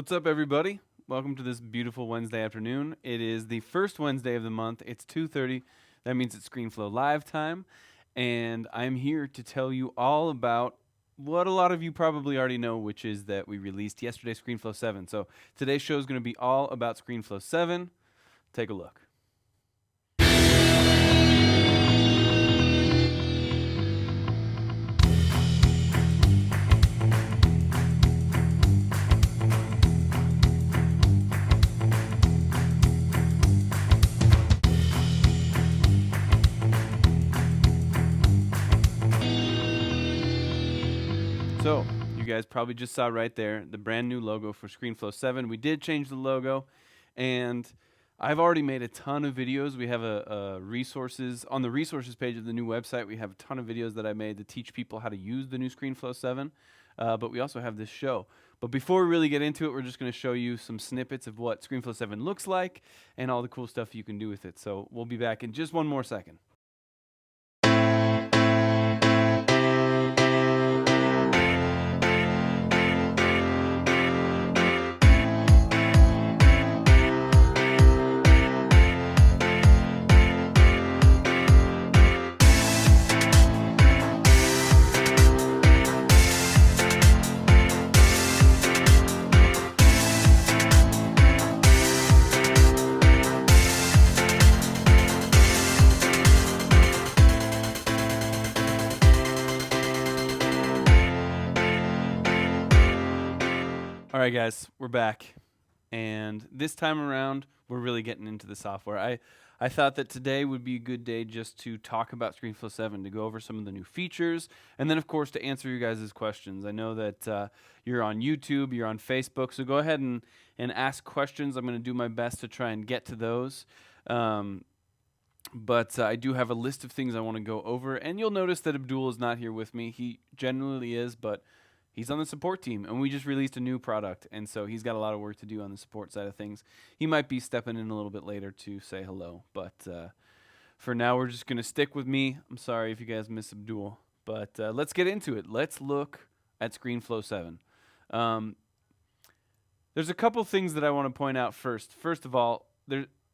What's up, everybody? Welcome to this beautiful Wednesday afternoon. It is the first Wednesday of the month. It's 2:30. That means it's ScreenFlowLive time. And I'm here to tell you all about what a lot of you probably already know, which is that we released yesterday ScreenFlow 7. So today's show is going to be all about ScreenFlow 7. Take a look. So, you guys probably just saw right there the brand new logo for ScreenFlow 7. We did change the logo, and I've already made a ton of videos. We have a resources on the resources page of the new website. We have a ton of videos that I made to teach people how to use the new ScreenFlow 7, but we also have this show. But before we really get into it, we're just going to show you some snippets of what ScreenFlow 7 looks like and all the cool stuff you can do with it. So we'll be back in just one more second. All right, guys, we're back, and this time around, we're really getting into the software. I thought that today would be a good day just to talk about ScreenFlow 7, to go over some of the new features, and then, of course, to answer you guys' questions. I know that you're on YouTube, you're on Facebook, so go ahead and ask questions. I'm going to do my best to try and get to those, but I do have a list of things I want to go over, and you'll notice that Abdul is not here with me. He generally is, but he's on the support team, and we just released a new product, and so he's got a lot of work to do on the support side of things. He might be stepping in a little bit later to say hello, but for now, we're just going to stick with me. I'm sorry if you guys miss Abdul, but let's get into it. Let's look at ScreenFlow 7. There's a couple things that I want to point out first. First of all,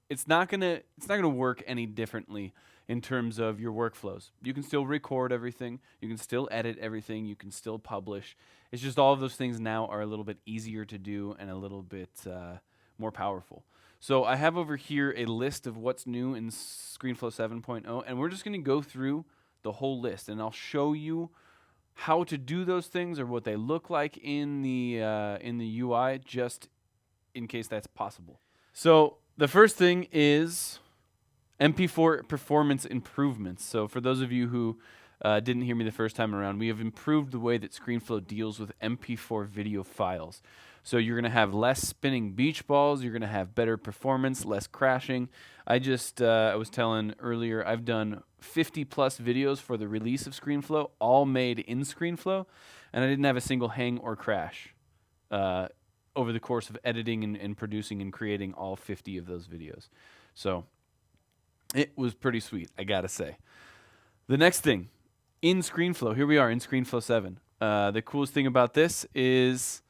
it's not gonna work any differently in terms of your workflows. You can still record everything, you can still edit everything, you can still publish. It's just all of those things now are a little bit easier to do and a little bit more powerful. So I have over here a list of what's new in ScreenFlow 7.0, and we're just going to go through the whole list, and I'll show you how to do those things or what they look like in the UI, just in case that's possible. So the first thing is Mp4 Performance Improvements. So for those of you who didn't hear me the first time around, we have improved the way that ScreenFlow deals with MP4 video files. So you're going to have less spinning beach balls, you're going to have better performance, less crashing. I was telling earlier, I've done 50 plus videos for the release of ScreenFlow, all made in ScreenFlow, and I didn't have a single hang or crash over the course of editing and producing and creating all 50 of those videos. So it was pretty sweet, I gotta say. The next thing, in ScreenFlow, here we are in ScreenFlow 7. The coolest thing about this is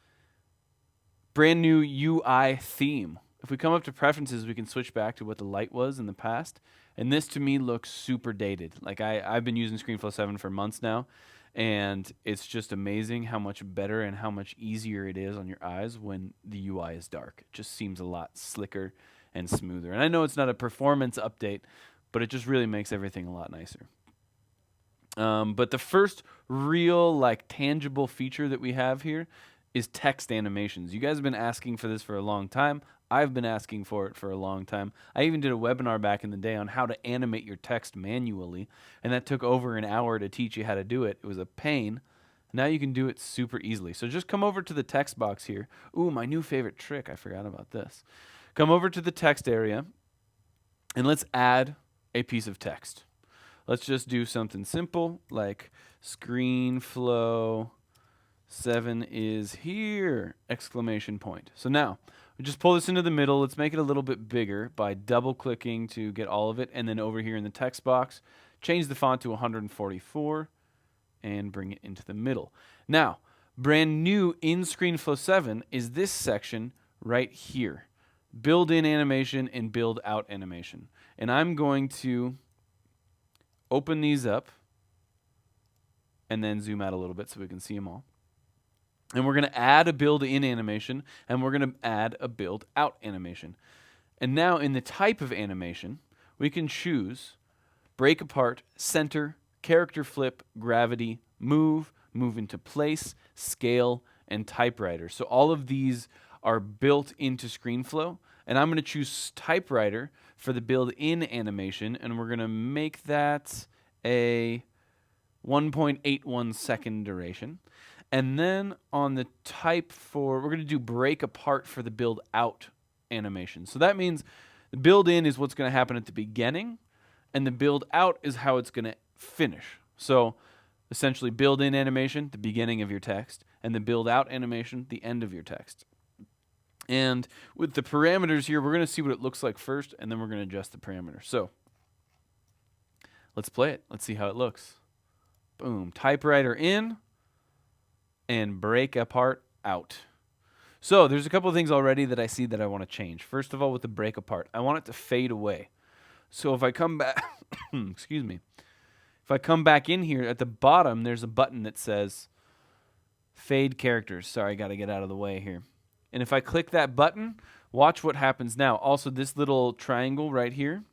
brand new UI theme. If we come up to preferences, we can switch back to what the light was in the past. And this to me looks super dated. Like I've been using ScreenFlow 7 for months now, and it's just amazing how much better and how much easier it is on your eyes when the UI is dark. It just seems a lot slicker and smoother. And I know it's not a performance update, but it just really makes everything a lot nicer. But the first real, tangible feature that we have here is text animations. You guys have been asking for this for a long time. I've been asking for it for a long time. I even did a webinar back in the day on how to animate your text manually, and that took over an hour to teach you how to do it. It was a pain. Now you can do it super easily. So just come over to the text box here. Ooh, my new favorite trick. I forgot about this. Come over to the text area, and let's add a piece of text. Let's just do something simple like ScreenFlow 7 is here! Exclamation point. So now, we just pull this into the middle. Let's make it a little bit bigger by double-clicking to get all of it, and then over here in the text box, change the font to 144 and bring it into the middle. Now, Brand new in ScreenFlow 7 is this section right here. Build in animation and build out animation. And I'm going to open these up and then zoom out a little bit so we can see them all. And we're going to add a build in animation and we're going to add a build out animation. And now in the type of animation, we can choose break apart, center, character flip, gravity, move into place, scale, and typewriter. So all of these are built into ScreenFlow. And I'm going to choose typewriter for the build-in animation, and we're going to make that a 1.81 second duration. And then on the type we're going to do break apart for the build-out animation. So that means the build-in is what's going to happen at the beginning, and the build-out is how it's going to finish. So essentially build-in animation, the beginning of your text, and the build-out animation, the end of your text. And with the parameters here, we're going to see what it looks like first, and then we're going to adjust the parameters. So let's play it. Let's see how it looks. Boom. Typewriter in and break apart out. So there's a couple of things already that I see that I want to change. First of all, with the break apart, I want it to fade away. So if I come back, excuse me, if I come back in here at the bottom, there's a button that says fade characters. Sorry, I got to get out of the way here. And if I click that button, watch what happens now. Also, this little triangle right here,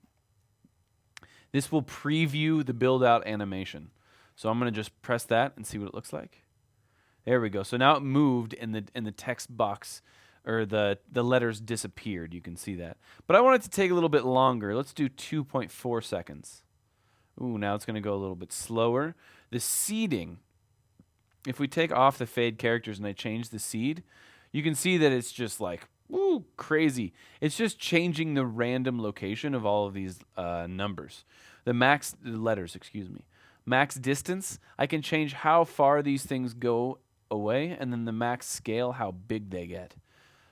this will preview the build-out animation. So I'm going to just press that and see what it looks like. There we go. So now it moved and the text box or the letters disappeared. You can see that. But I want it to take a little bit longer. Let's do 2.4 seconds. Ooh, now it's going to go a little bit slower. The seeding, if we take off the fade characters and I change the seed, you can see that it's just like, ooh, crazy. It's just changing the random location of all of these numbers. The letters, max distance, I can change how far these things go away, and then the max scale, how big they get.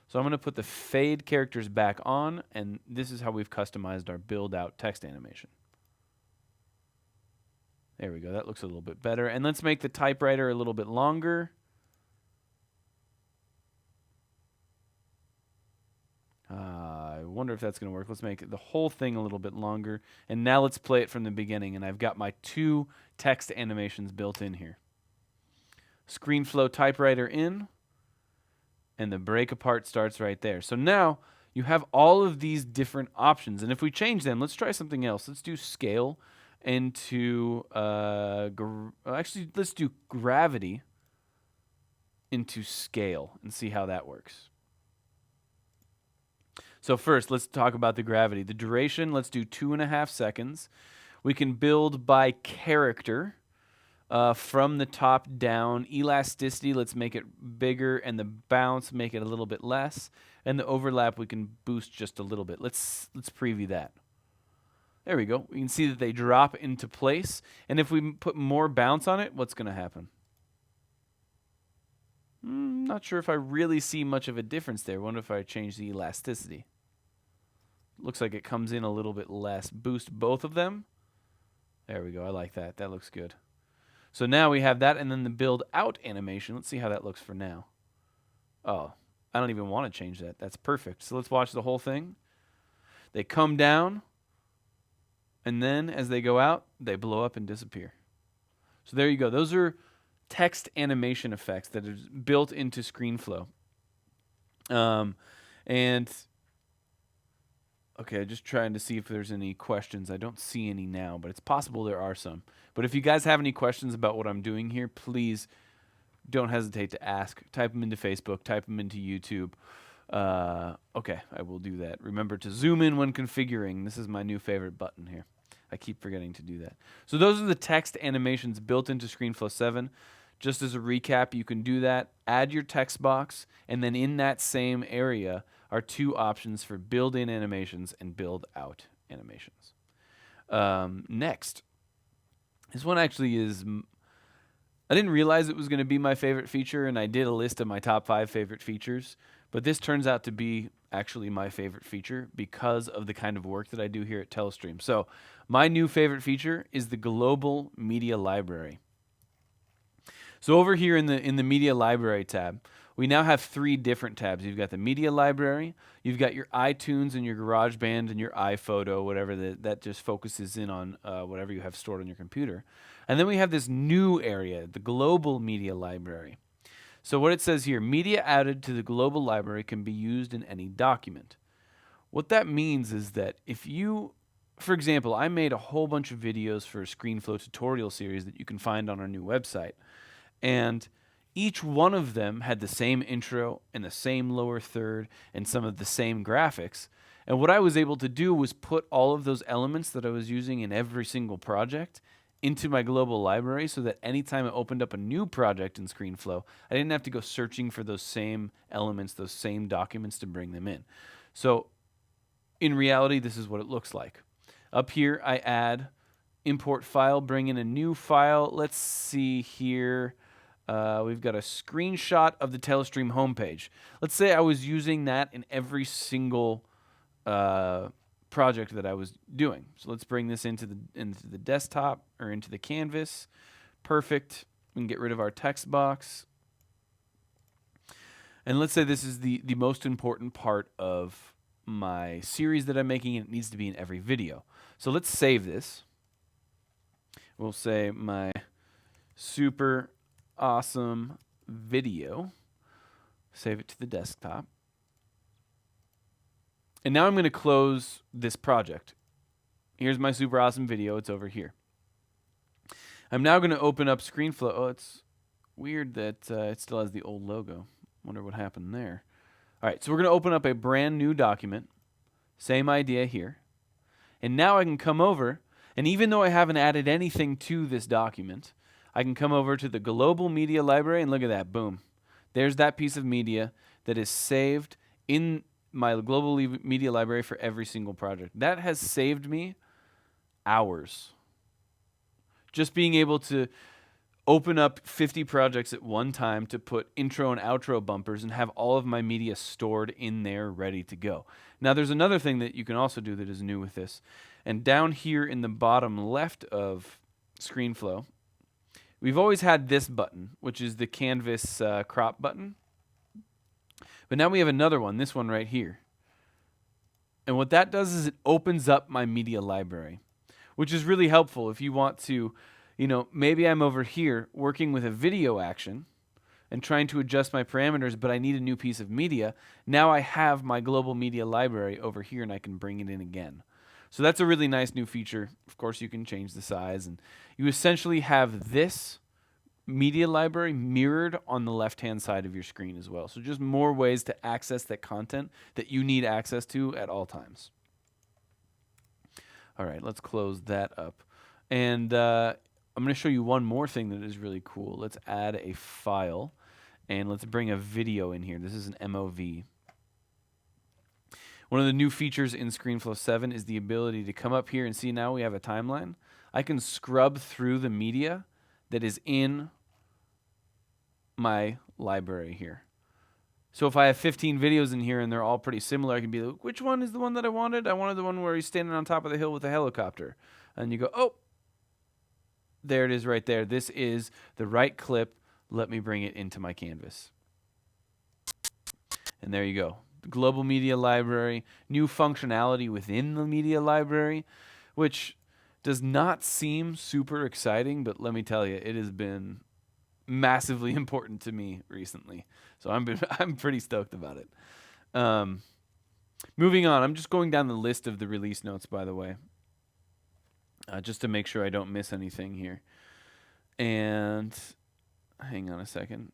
So I'm going to put the fade characters back on, and this is how we've customized our build-out text animation. There we go. That looks a little bit better. And let's make the typewriter a little bit longer. I wonder if that's going to work. Let's make the whole thing a little bit longer. And now let's play it from the beginning. And I've got my 2 text animations built in here. ScreenFlow typewriter in. And the break apart starts right there. So now you have all of these different options. And if we change them, let's try something else. Let's do scale into, actually, let's do gravity into scale and see how that works. So first, let's talk about the gravity. The duration, let's do 2.5 seconds. We can build by character from the top down. Elasticity, let's make it bigger, and the bounce, make it a little bit less. And the overlap, we can boost just a little bit. Let's preview that. There we go. We can see that they drop into place. And if we put more bounce on it, what's going to happen? Not sure if I really see much of a difference there. I wonder if I change the elasticity. Looks like it comes in a little bit less. Boost both of them. There we go. I like that. That looks good. So now we have that, and then the build out animation. Let's see how that looks for now. Oh, I don't even want to change that. That's perfect. So let's watch the whole thing. They come down, and then as they go out, they blow up and disappear. So there you go. Those are text animation effects that is built into ScreenFlow. And okay, just trying to see if there's any questions. I don't see any now, but it's possible there are some. But if you guys have any questions about what I'm doing here, please don't hesitate to ask. Type them into Facebook, type them into YouTube. Okay, I will do that. Remember to zoom in when configuring. This is my new favorite button here. I keep forgetting to do that. So those are the text animations built into ScreenFlow 7. Just as a recap, you can do that, add your text box, and then in that same area are 2 options for build-in animations and build-out animations. Next, this one actually is, I didn't realize it was going to be my favorite feature, and I did a list of my top 5 favorite features, but this turns out to be actually my favorite feature because of the kind of work that I do here at Telestream. So my new favorite feature is the Global Media Library. So over here in the Media Library tab, we now have 3 different tabs. You've got the Media Library, you've got your iTunes and your GarageBand and your iPhoto, whatever that just focuses in on whatever you have stored on your computer. And then we have this new area, the Global Media Library. So what it says here, media added to the global library can be used in any document. What that means is that if you, for example, I made a whole bunch of videos for a ScreenFlow tutorial series that you can find on our new website. And each one of them had the same intro and the same lower third and some of the same graphics. And what I was able to do was put all of those elements that I was using in every single project into my global library so that anytime I opened up a new project in ScreenFlow, I didn't have to go searching for those same elements, those same documents to bring them in. So in reality, this is what it looks like. Up here, I add import file, bring in a new file. Let's see here. We've got a screenshot of the Telestream homepage. Let's say I was using that in every single project that I was doing. So let's bring this into the desktop or into the canvas. Perfect. We can get rid of our text box. And let's say this is the most important part of my series that I'm making, and it needs to be in every video. So let's save this. We'll say my super awesome video. Save it to the desktop. And now I'm going to close this project. Here's my super awesome video. It's over here. I'm now going to open up ScreenFlow. Oh, it's weird that it still has the old logo. Wonder what happened there. All right, so we're going to open up a brand new document. Same idea here. And now I can come over, and even though I haven't added anything to this document, I can come over to the Global Media Library, and look at that, boom. There's that piece of media that is saved in my Global Media Library for every single project. That has saved me hours. Just being able to open up 50 projects at one time to put intro and outro bumpers and have all of my media stored in there ready to go. Now there's another thing that you can also do that is new with this. And down here in the bottom left of ScreenFlow, we've always had this button, which is the canvas crop button. But now we have another one, this one right here. And what that does is it opens up my media library, which is really helpful if you want to, maybe I'm over here working with a video action and trying to adjust my parameters, but I need a new piece of media. Now I have my global media library over here and I can bring it in again. So that's a really nice new feature. Of course, you can change the size, and you essentially have this media library mirrored on the left-hand side of your screen as well. So just more ways to access that content that you need access to at all times. All right, let's close that up. And I'm going to show you one more thing that is really cool. Let's add a file, and let's bring a video in here. This is an MOV. One of the new features in ScreenFlow 7 is the ability to come up here and see now we have a timeline. I can scrub through the media that is in my library here. So if I have 15 videos in here and they're all pretty similar, I can be like, which one is the one that I wanted? I wanted the one where he's standing on top of the hill with a helicopter. And you go, oh, there it is right there. This is the right clip. Let me bring it into my canvas. And there you go. The Global Media Library, new functionality within the Media Library, which does not seem super exciting, but let me tell you, it has been massively important to me recently. So I'm pretty stoked about it. Moving on, I'm just going down the list of the release notes, by the way, just to make sure I don't miss anything here. And hang on a second.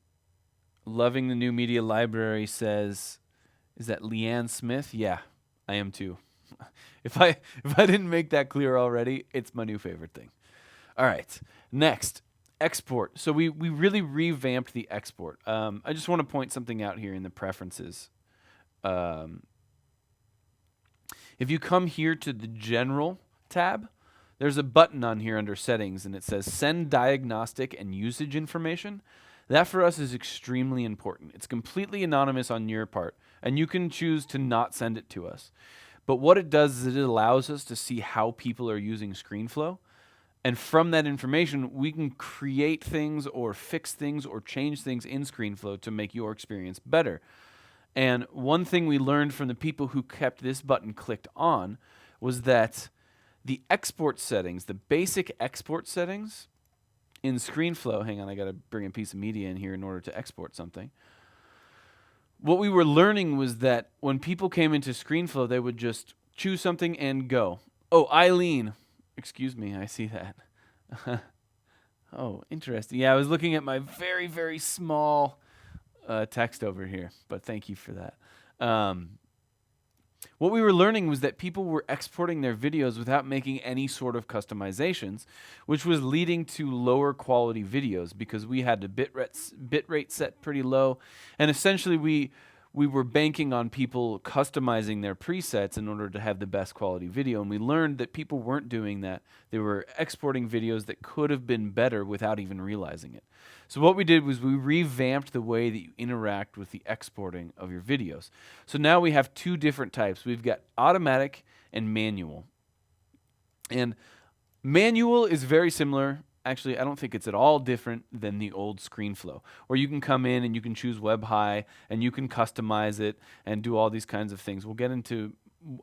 Loving the new media library says, is that Leanne Smith? Yeah, I am too. If I didn't make that clear already, it's my new favorite thing. All right, next, export. So we really revamped the export. I just want to point something out here in the preferences. If you come here to the General tab, there's a button on here under Settings, and it says Send Diagnostic and Usage Information. That for us is extremely important. It's completely anonymous on your part, and you can choose to not send it to us. But what it does is it allows us to see how people are using ScreenFlow, And from that information, we can create things or fix things or change things in ScreenFlow to make your experience better. And one thing we learned from the people who kept this button clicked on was that the export settings, the basic export settings in ScreenFlow, hang on, I got to bring a piece of media in here in order to export something. What we were learning was that when people came into ScreenFlow, they would just choose something and go. Oh, Eileen. Excuse me, I see that. Oh, interesting. Yeah, I was looking at my very, very small text over here, but thank you for that. What we were learning was that people were exporting their videos without making any sort of customizations, which was leading to lower quality videos because we had the bit rate set pretty low, and essentially we were banking on people customizing their presets in order to have the best quality video, and we learned that people weren't doing that. They were exporting videos that could have been better without even realizing it. So what we did was we revamped the way that you interact with the exporting of your videos. So now we have two different types. We've got automatic and manual. And manual is very similar. Actually, I don't think it's at all different than the old ScreenFlow, where you can come in and you can choose web high and you can customize it and do all these kinds of things. We'll get into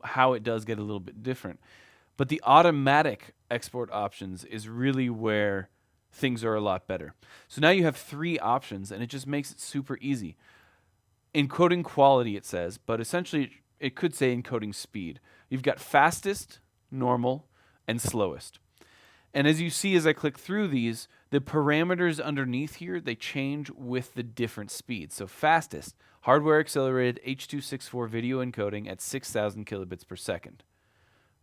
how it does get a little bit different. But the automatic export options is really where things are a lot better. So now you have three options, and it just makes it super easy. Encoding quality, it says, but essentially it could say encoding speed. You've got fastest, normal, and slowest. And as you see as I click through these, the parameters underneath here, they change with the different speeds. So fastest, hardware accelerated H.264 video encoding at 6,000 kilobits per second.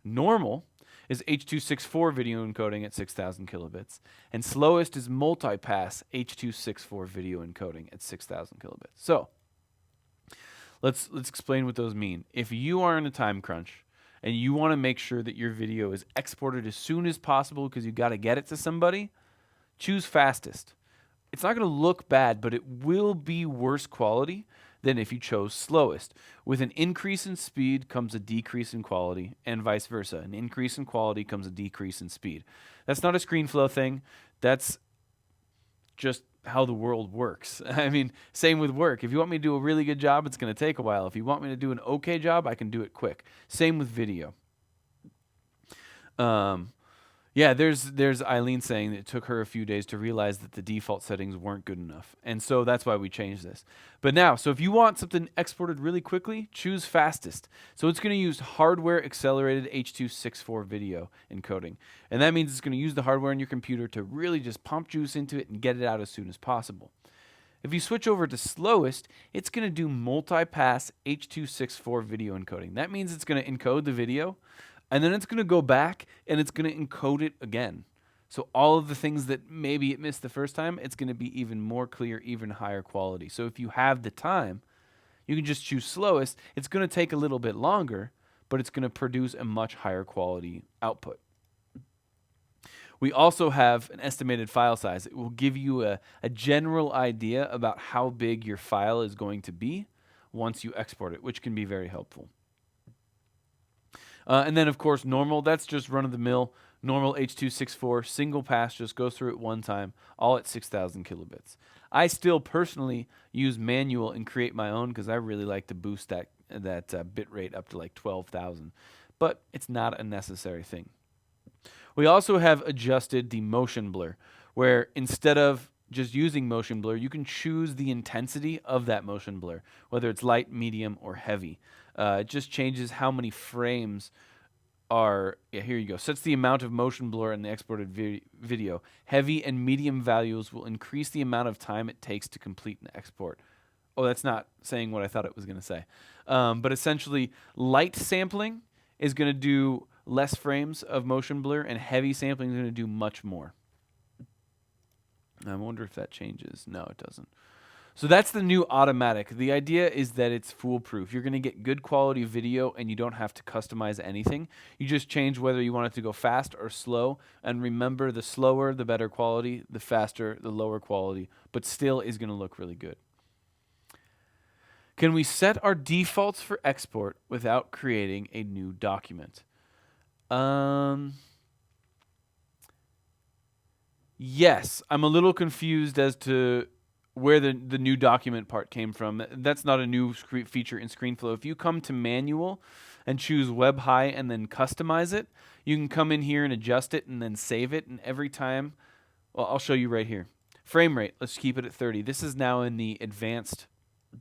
Normal is H.264 video encoding at 6,000 kilobits. And slowest is multipass H.264 video encoding at 6,000 kilobits. So let's explain what those mean. If you are in a time crunch and you want to make sure that your video is exported as soon as possible because you got to get it to somebody, choose fastest. It's not going to look bad, but it will be worse quality than if you chose slowest. With an increase in speed comes a decrease in quality, and vice versa. An increase in quality comes a decrease in speed. That's not a ScreenFlow thing. That's just how the world works. I mean, same with work. If you want me to do a really good job, it's going to take a while. If you want me to do an okay job, I can do it quick. Same with video. Yeah, there's Eileen saying that it took her a few days to realize that the default settings weren't good enough. And so that's why we changed this. But now, so if you want something exported really quickly, choose fastest. So it's going to use hardware accelerated H.264 video encoding. And that means it's going to use the hardware in your computer to really just pump juice into it and get it out as soon as possible. If you switch over to slowest, it's going to do multipass H.264 video encoding. That means it's going to encode the video, and then it's going to go back and it's going to encode it again. So all of the things that maybe it missed the first time, it's going to be even more clear, even higher quality. So if you have the time, you can just choose slowest. It's going to take a little bit longer, but it's going to produce a much higher quality output. We also have an estimated file size. It will give you a general idea about how big your file is going to be once you export it, which can be very helpful. And then, of course, normal, that's just run-of-the-mill, normal H.264, single pass, just goes through it one time, all at 6,000 kilobits. I still personally use manual and create my own because I really like to boost that bit rate up to like 12,000. But it's not a necessary thing. We also have adjusted the motion blur, where instead of just using motion blur, you can choose the intensity of that motion blur, whether it's light, medium, or heavy. It just changes how many frames are, here you go, sets the amount of motion blur in the exported video. Heavy and medium values will increase the amount of time it takes to complete an export. Oh, that's not saying what I thought it was going to say. But essentially, light sampling is going to do less frames of motion blur, and heavy sampling is going to do much more. I wonder if that changes. No, it doesn't. So that's the new automatic. The idea is that it's foolproof. You're going to get good quality video and you don't have to customize anything. You just change whether you want it to go fast or slow. And remember, the slower, the better quality, the faster, the lower quality, but still is going to look really good. Can we set our defaults for export without creating a new document? Yes, I'm a little confused as to where the new document part came from. That's not a new feature in ScreenFlow. If you come to manual and choose web high and then customize it, you can come in here and adjust it and then save it. And every time, well, I'll show you right here. Frame rate, let's keep it at 30. This is now in the advanced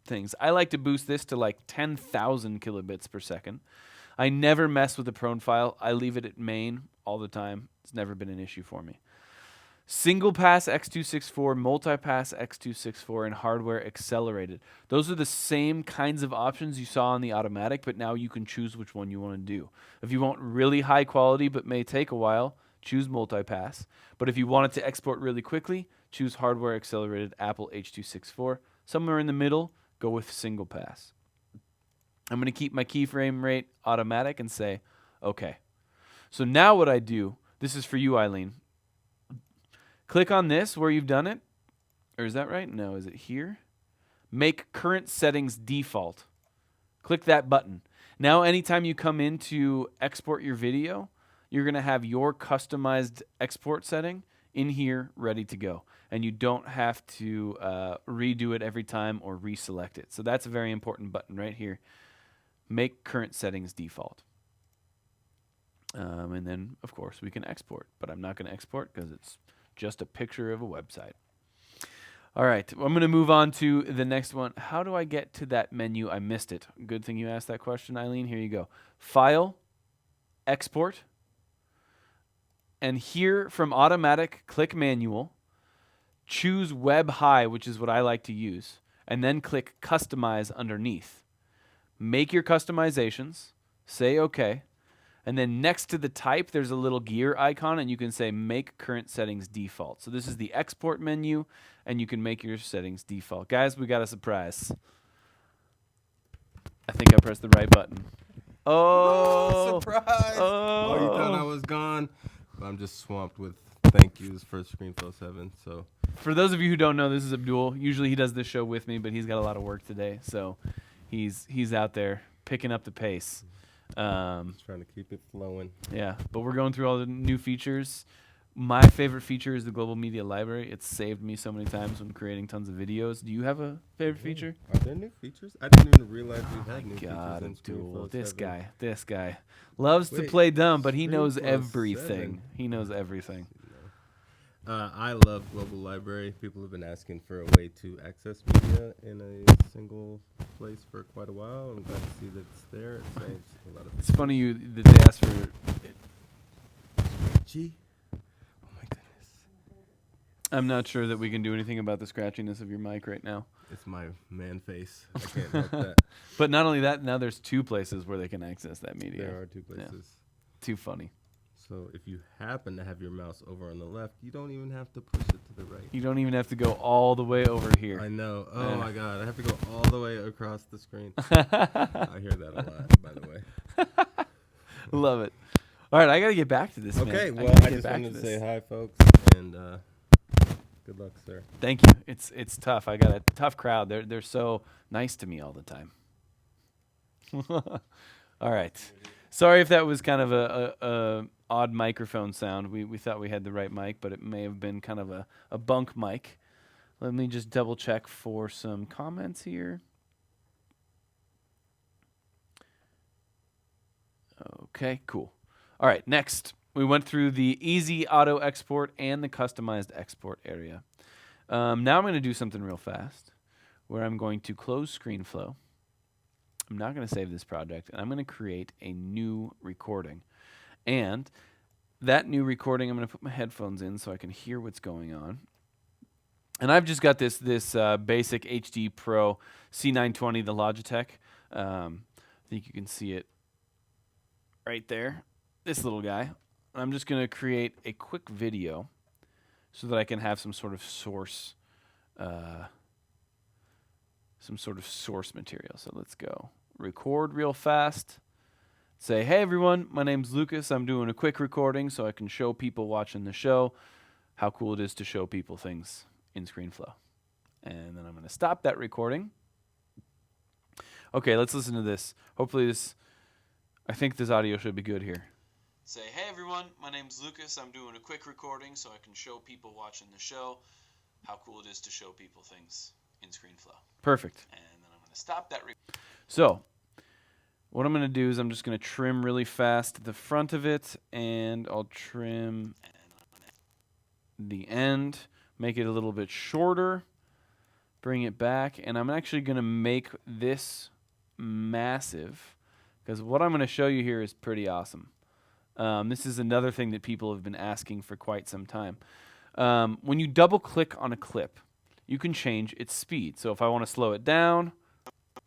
things. I like to boost this to like 10,000 kilobits per second. I never mess with the prone file. I leave it at main all the time. It's never been an issue for me. Single pass X264, multi-pass X264, and hardware accelerated. Those are the same kinds of options you saw on the automatic, but now you can choose which one you want to do. If you want really high quality but may take a while, choose multi-pass. But if you want it to export really quickly, choose hardware accelerated Apple H264. Somewhere in the middle, go with single pass. I'm going to keep my keyframe rate automatic and say, okay. So now what I do, this is for you, Eileen. Click on this where you've done it. Or is that right? No, is it here? Make current settings default. Click that button. Now anytime you come in to export your video, you're going to have your customized export setting in here ready to go. And you don't have to redo it every time or reselect it. So that's a very important button right here. Make current settings default. And then, of course, we can export. But I'm not going to export because it's just a picture of a website. All right, I'm going to move on to the next one. How do I get to that menu? I missed it. Good thing you asked that question, Eileen. Here you go. File, export, and here from automatic, click manual, choose web high, which is what I like to use, and then click customize underneath. Make your customizations, say okay. And then next to the type, there's a little gear icon, and you can say make current settings default. So this is the export menu, and you can make your settings default. Guys, we got a surprise. I think I pressed the right button. Oh, surprise! Oh, You thought I was gone. I'm just swamped with thank yous for ScreenFlow 7. So for those of you who don't know, this is Abdul. Usually he does this show with me, but he's got a lot of work today, so he's out there picking up the pace. Just trying to keep it flowing. Yeah, but we're going through all the new features. My favorite feature is the global media library. It's saved me so many times when creating tons of videos. Do you have a favorite feature? Are there new features? I didn't even realize we had new God, features in Abdul, ScreenFlow 7. this guy loves to play dumb, but he knows everything. 7. He knows everything. I love Global Library. People have been asking for a way to access media in a single place for quite a while. I'm glad to see that it's there. It saves a lot of. It's funny that they asked for it. Gee. Oh my goodness. I'm not sure that we can do anything about the scratchiness of your mic right now. It's my man face. I can't help that. But not only that, now there's 2 places where they can access that media. There are 2 places. Yeah. Too funny. So if you happen to have your mouse over on the left, you don't even have to push it to the right. You don't even have to go all the way over here. I know. Oh my God. I have to go all the way across the screen. I hear that a lot, by the way. Love it. All right, I got to get back to this, Okay, man. well, I just wanted to say hi, folks, and good luck, sir. Thank you. It's tough. I got a tough crowd. They're so nice to me all the time. All right. Sorry if that was kind of a odd microphone sound. We thought we had the right mic, but it may have been kind of a bunk mic. Let me just double check for some comments here. Okay, cool. All right, next. We went through the easy auto export and the customized export area. Now I'm going to do something real fast where I'm going to close ScreenFlow. I'm not going to save this project, and I'm going to create a new recording. And that new recording, I'm going to put my headphones in so I can hear what's going on. And I've just got this basic HD Pro C920, the Logitech. I think you can see it right there. This little guy. I'm just going to create a quick video so that I can have some sort of source material. So let's go. Record real fast. Say, hey everyone, my name's Lucas. I'm doing a quick recording so I can show people watching the show how cool it is to show people things in ScreenFlow. And then I'm going to stop that recording. Okay, let's listen to this. Hopefully I think this audio should be good here. say, hey everyone, my name's Lucas. I'm doing a quick recording so I can show people watching the show how cool it is to show people things in ScreenFlow. Perfect. And then I'm going to stop that. So what I'm going to do is I'm just going to trim really fast the front of it, and I'll trim the end, make it a little bit shorter, bring it back, and I'm actually going to make this massive because what I'm going to show you here is pretty awesome. This is another thing that people have been asking for quite some time. When you double click on a clip, you can change its speed. So if I want to slow it down,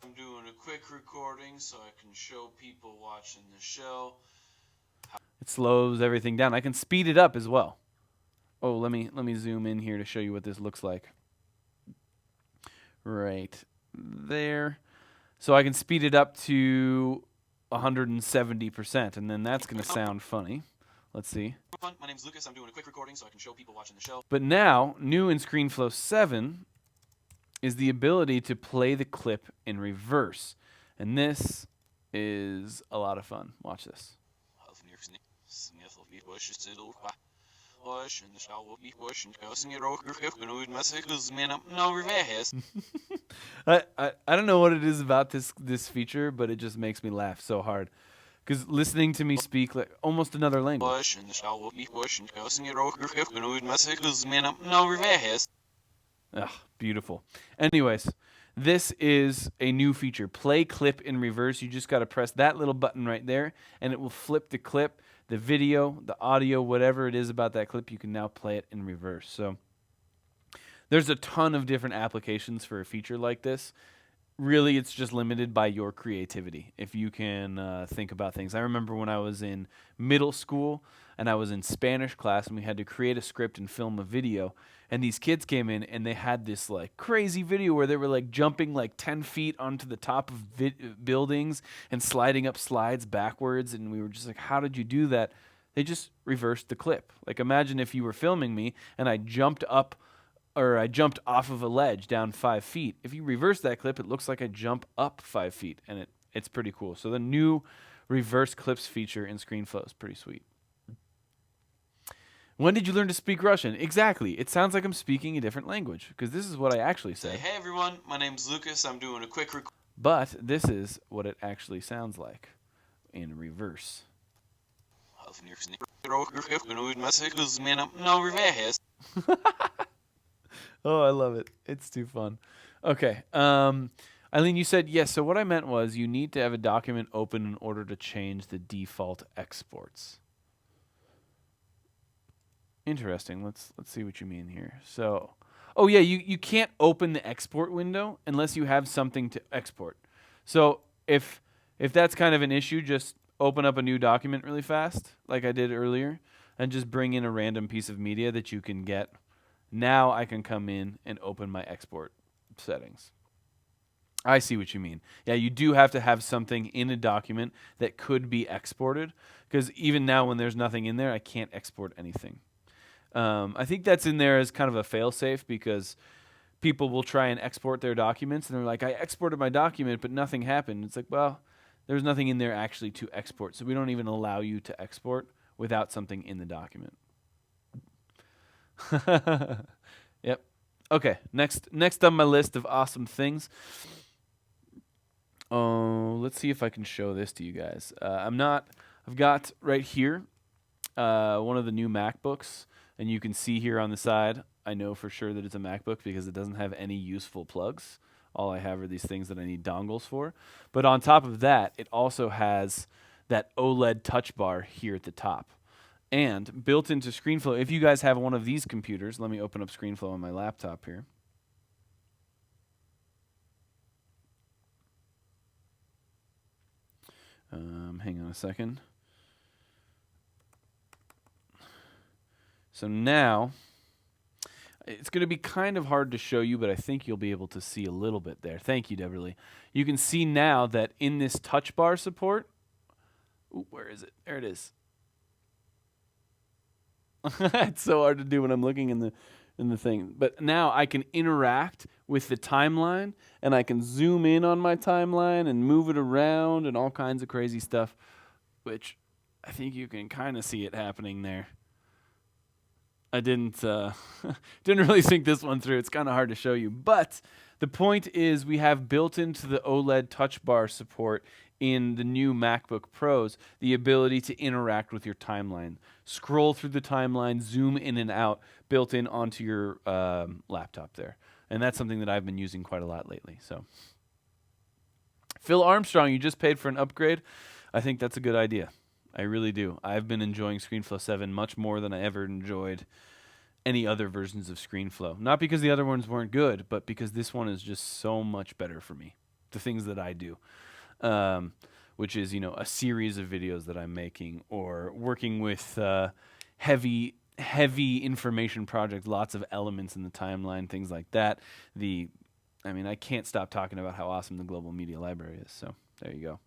I'm doing a quick recording so I can show people watching the show. it slows everything down. I can speed it up as well. Oh, let me zoom in here to show you what this looks like. Right there. So I can speed it up to 170%, and then that's going to sound funny. Let's see. My name's Lucas. I'm doing a quick recording so I can show people watching the show. But now, new in ScreenFlow 7 is the ability to play the clip in reverse. And this is a lot of fun. Watch this. I don't know what it is about this feature, but it just makes me laugh so hard. Because listening to me speak like almost another language. Ugh, beautiful. Anyways, this is a new feature. Play clip in reverse. You just got to press that little button right there, and it will flip the clip, the video, the audio, whatever it is about that clip. You can now play it in reverse. So there's a ton of different applications for a feature like this. Really, it's just limited by your creativity. If you can think about things. I remember when I was in middle school and I was in Spanish class and we had to create a script and film a video. And these kids came in and they had this like crazy video where they were like jumping like 10 feet onto the top of buildings and sliding up slides backwards. And we were just like, how did you do that? They just reversed the clip. Like imagine if you were filming me and I jumped up or I jumped off of a ledge down 5 feet. If you reverse that clip, it looks like I jump up 5 feet, and it's pretty cool. So the new reverse clips feature in ScreenFlow is pretty sweet. When did you learn to speak Russian? Exactly. It sounds like I'm speaking a different language, because this is what I actually say. Hey everyone, my name's Lucas. I'm doing a quick But this is what it actually sounds like in reverse. Oh, I love it. It's too fun. Okay. Eileen, you said yes. So what I meant was you need to have a document open in order to change the default exports. Interesting. Let's see what you mean here. So, oh yeah, you can't open the export window unless you have something to export. So if that's kind of an issue, just open up a new document really fast, like I did earlier, and just bring in a random piece of media that you can get. Now I can come in and open my export settings. I see what you mean. Yeah, you do have to have something in a document that could be exported, because even now when there's nothing in there, I can't export anything. I think that's in there as kind of a fail-safe, because people will try and export their documents, and they're like, I exported my document, but nothing happened. It's like, well, there's nothing in there actually to export, so we don't even allow you to export without something in the document. Yep. Okay. Next on my list of awesome things. Oh, let's see if I can show this to you guys. I've got right here one of the new MacBooks, and you can see here on the side, I know for sure that it's a MacBook because it doesn't have any useful plugs. All I have are these things that I need dongles for. But on top of that, it also has that OLED touch bar here at the top. And built into ScreenFlow, if you guys have one of these computers, let me open up ScreenFlow on my laptop here. Hang on a second. So now, it's going to be kind of hard to show you, but I think you'll be able to see a little bit there. Thank you, Deverly. You can see now that in this touch bar support, where is it? There it is. It's so hard to do when I'm looking in the thing. But now I can interact with the timeline, and I can zoom in on my timeline and move it around and all kinds of crazy stuff, which I think you can kind of see it happening there. I didn't didn't really think this one through. It's kind of hard to show you. But the point is we have built into the OLED touch bar support in the new MacBook Pros the ability to interact with your timeline. Scroll through the timeline, zoom in and out, built in onto your laptop there. And that's something that I've been using quite a lot lately. So, Phil Armstrong, you just paid for an upgrade. I think that's a good idea. I really do. I've been enjoying ScreenFlow 7 much more than I ever enjoyed any other versions of ScreenFlow. Not because the other ones weren't good, but because this one is just so much better for me. The things that I do, which is, a series of videos that I'm making or working with heavy information projects, lots of elements in the timeline, things like that. I can't stop talking about how awesome the global media library is. So there you go.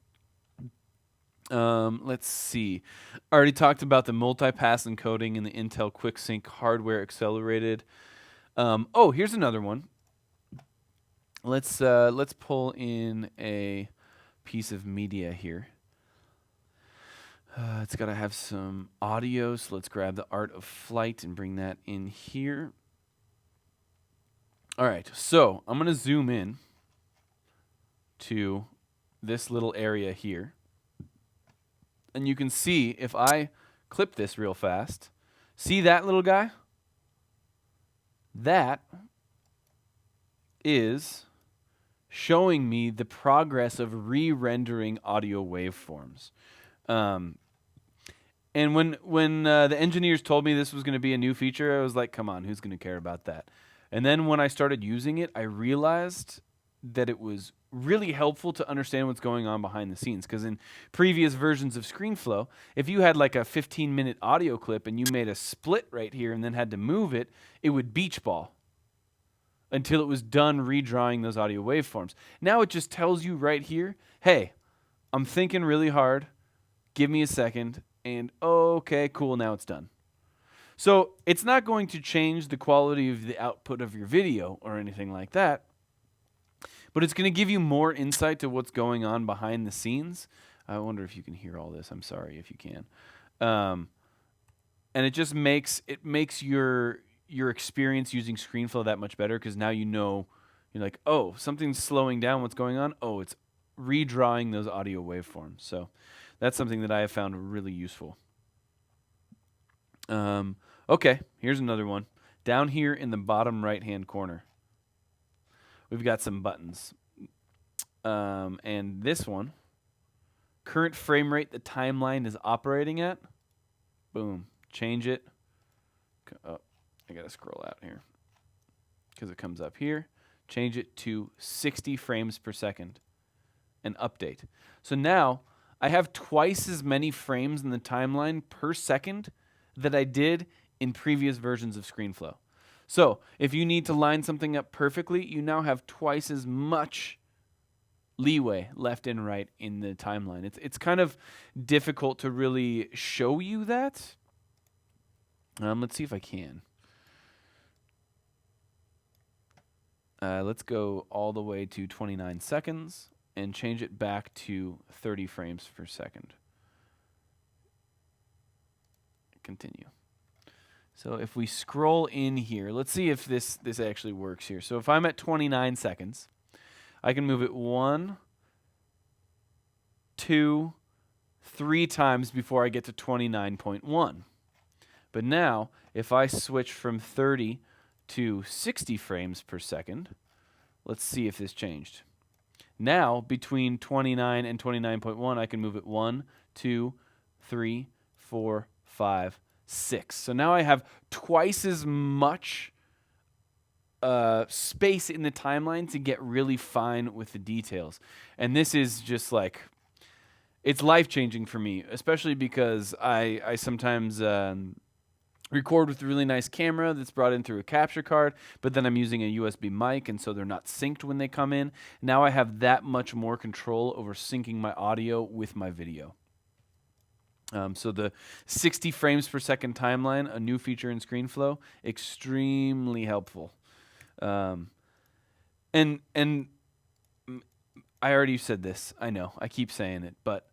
Let's see. I already talked about the multi-pass encoding and the Intel QuickSync hardware accelerated. Here's another one. Let's pull in a piece of media here. It's got to have some audio, so let's grab the Art of Flight and bring that in here. All right, so I'm going to zoom in to this little area here. And you can see, if I clip this real fast, see that little guy? That is showing me the progress of re-rendering audio waveforms. And when the engineers told me this was going to be a new feature, I was like, come on, who's going to care about that? And then when I started using it, I realized that it was really helpful to understand what's going on behind the scenes. Because in previous versions of ScreenFlow, if you had like a 15-minute audio clip and you made a split right here and then had to move it, it would beach ball until it was done redrawing those audio waveforms. Now it just tells you right here, hey, I'm thinking really hard, give me a second, and okay, cool, now it's done. So it's not going to change the quality of the output of your video or anything like that, but it's going to give you more insight to what's going on behind the scenes. I wonder if you can hear all this. I'm sorry if you can. And it just makes your experience using ScreenFlow that much better, because now you're like, oh, something's slowing down. What's going on? Oh, it's redrawing those audio waveforms. So that's something that I have found really useful. Okay, here's another one. Down here in the bottom right-hand corner, we've got some buttons. And this one, current frame rate the timeline is operating at. Boom. Change it. Oh, I got to scroll out here because it comes up here. Change it to 60 frames per second and update. So now I have twice as many frames in the timeline per second that I did in previous versions of ScreenFlow. So if you need to line something up perfectly, you now have twice as much leeway left and right in the timeline. It's kind of difficult to really show you that. Let's see if I can. Let's go all the way to 29 seconds and change it back to 30 frames per second. Continue. So if we scroll in here, let's see if this actually works here. So if I'm at 29 seconds, I can move it 1, 2, 3 times before I get to 29.1. But now, if I switch from 30 to 60 frames per second, let's see if this changed. Now, between 29 and 29.1, I can move it 1, 2, 3, 4, 5, 6. So now I have twice as much space in the timeline to get really fine with the details. And this is just like, it's life-changing for me, especially because I sometimes record with a really nice camera that's brought in through a capture card, but then I'm using a USB mic, and so they're not synced when they come in. Now I have that much more control over syncing my audio with my video. So the 60 frames per second timeline, a new feature in ScreenFlow, extremely helpful. And I already said this, I know, I keep saying it, but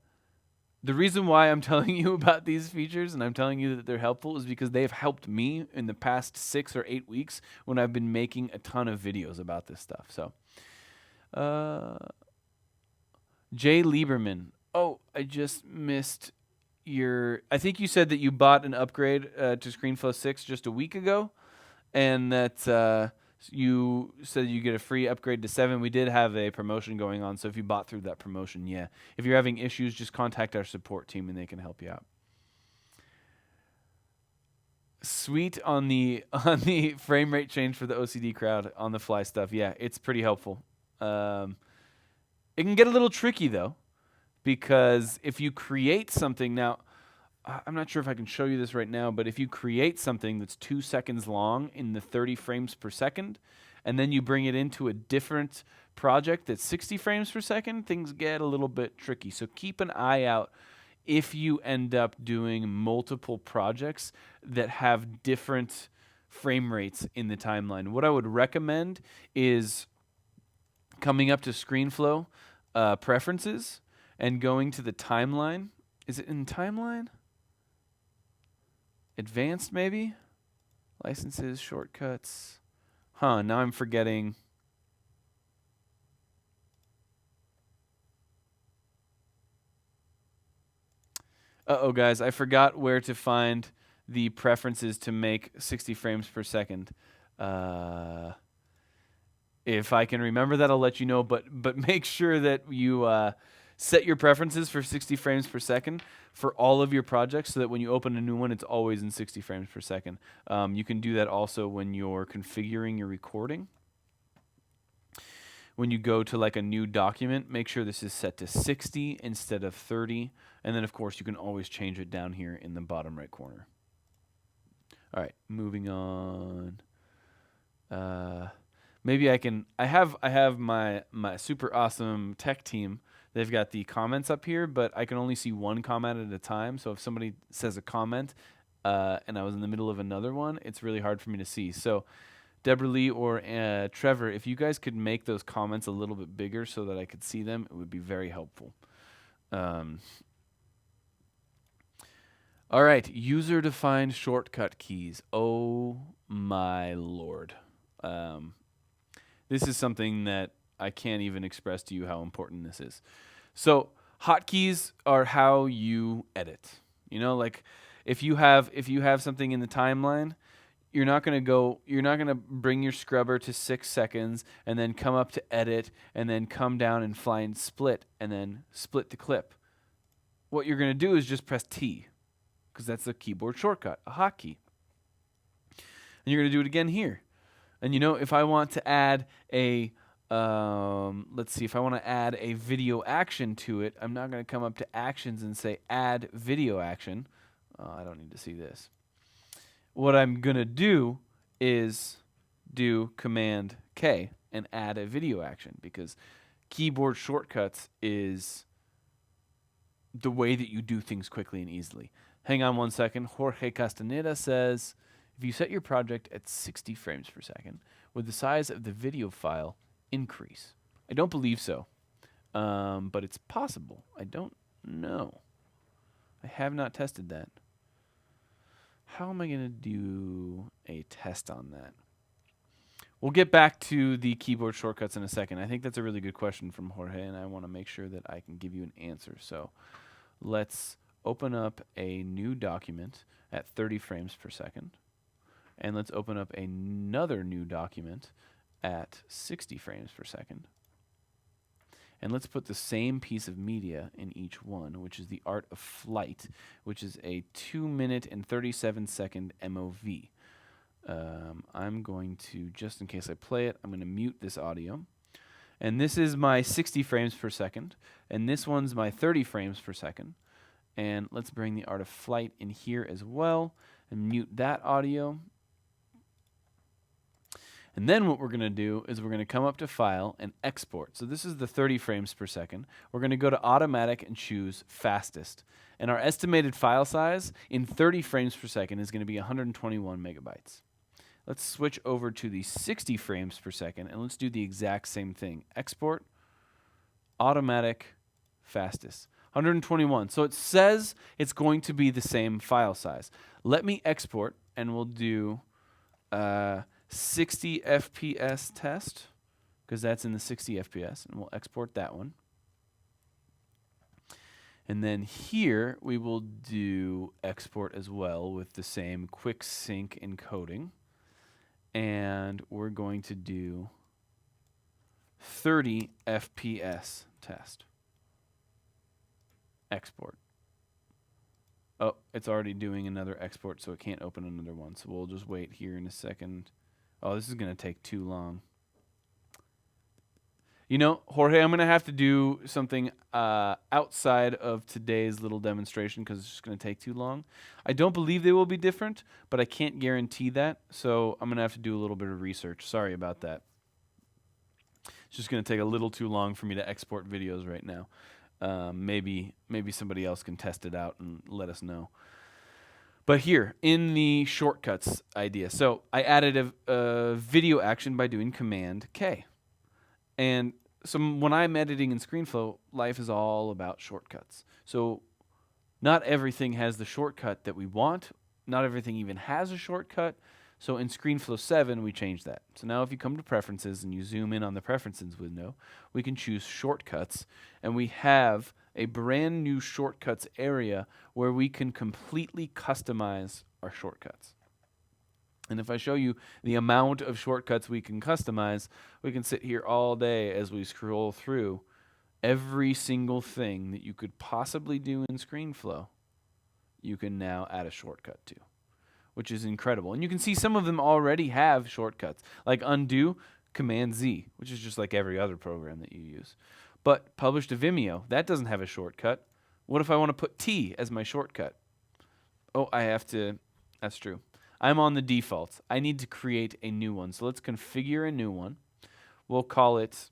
The reason why I'm telling you about these features and I'm telling you that they're helpful is because they've helped me in the past 6 or 8 weeks when I've been making a ton of videos about this stuff. So, Jay Lieberman. Oh, I just missed I think you said that you bought an upgrade to ScreenFlow 6 just a week ago, and that you said you get a free upgrade to 7. We did have a promotion going on, so if you bought through that promotion, yeah. If you're having issues, just contact our support team and they can help you out. Sweet on the frame rate change for the OCD crowd on the fly stuff. Yeah, it's pretty helpful. It can get a little tricky though, because if you create something now, I'm not sure if I can show you this right now, but if you create something that's 2 seconds long in the 30 frames per second, and then you bring it into a different project that's 60 frames per second, things get a little bit tricky. So keep an eye out if you end up doing multiple projects that have different frame rates in the timeline. What I would recommend is coming up to ScreenFlow preferences and going to the timeline. Is it in timeline? Advanced, maybe? Licenses, shortcuts. Now I'm forgetting. Uh-oh, guys. I forgot where to find the preferences to make 60 frames per second. If I can remember that, I'll let you know. But make sure that you set your preferences for 60 frames per second for all of your projects so that when you open a new one, it's always in 60 frames per second. You can do that also when you're configuring your recording. When you go to like a new document, make sure this is set to 60 instead of 30. And then, of course, you can always change it down here in the bottom right corner. All right, moving on. Maybe I have my super awesome tech team. They've got the comments up here, but I can only see one comment at a time. So if somebody says a comment and I was in the middle of another one, it's really hard for me to see. So Deborah Lee or Trevor, if you guys could make those comments a little bit bigger so that I could see them, it would be very helpful. All right, user-defined shortcut keys. Oh my Lord. This is something that I can't even express to you how important this is. So hotkeys are how you edit. You know, like if you have something in the timeline, you're not gonna bring your scrubber to 6 seconds and then come up to edit and then come down and find split and then split the clip. What you're gonna do is just press T, because that's a keyboard shortcut, a hotkey. And you're gonna do it again here. And you know, if I want to add a if I want to add a video action to it, I'm not going to come up to actions and say add video action. I don't need to see this. What I'm going to do is do Command K and add a video action, because keyboard shortcuts is the way that you do things quickly and easily. Hang on one second. Jorge Castaneda says, if you set your project at 60 frames per second, would the size of the video file increase? I don't believe so, but it's possible. I don't know. I have not tested that. How am I going to do a test on that? We'll get back to the keyboard shortcuts in a second. I think that's a really good question from Jorge, and I want to make sure that I can give you an answer. So let's open up a new document at 30 frames per second. And let's open up another new document at 60 frames per second. And let's put the same piece of media in each one, which is the Art of Flight, which is a 2 minute and 37 second MOV. I'm going to, just in case I play it, I'm going to mute this audio. And this is my 60 frames per second. And this one's my 30 frames per second. And let's bring the Art of Flight in here as well and mute that audio. And then what we're going to do is we're going to come up to File and Export. So this is the 30 frames per second. We're going to go to Automatic and choose Fastest. And our estimated file size in 30 frames per second is going to be 121 megabytes. Let's switch over to the 60 frames per second and let's do the exact same thing. Export, Automatic, Fastest. 121. So it says it's going to be the same file size. Let me export, and we'll do 60 FPS test, because that's in the 60 FPS, and we'll export that one. And then here we will do export as well with the same quick sync encoding. And we're going to do 30 FPS test. Export. Oh, it's already doing another export, so it can't open another one. So we'll just wait here in a second. Oh, this is going to take too long. You know, Jorge, I'm going to have to do something outside of today's little demonstration because it's just going to take too long. I don't believe they will be different, but I can't guarantee that. So I'm going to have to do a little bit of research. Sorry about that. It's just going to take a little too long for me to export videos right now. Maybe somebody else can test it out and let us know. But here, in the shortcuts idea, so I added a video action by doing Command K. And so when I'm editing in ScreenFlow, life is all about shortcuts. So not everything has the shortcut that we want. Not everything even has a shortcut. So in ScreenFlow 7, we changed that. So now if you come to Preferences and you zoom in on the Preferences window, we can choose Shortcuts. And we have a brand new Shortcuts area where we can completely customize our shortcuts. And if I show you the amount of shortcuts we can customize, we can sit here all day as we scroll through every single thing that you could possibly do in ScreenFlow. You can now add a shortcut to, which is incredible. And you can see some of them already have shortcuts, like undo, Command Z, which is just like every other program that you use. But publish to Vimeo, that doesn't have a shortcut. What if I want to put T as my shortcut? Oh, I have to, that's true. I'm on the default. I need to create a new one. So let's configure a new one. We'll call it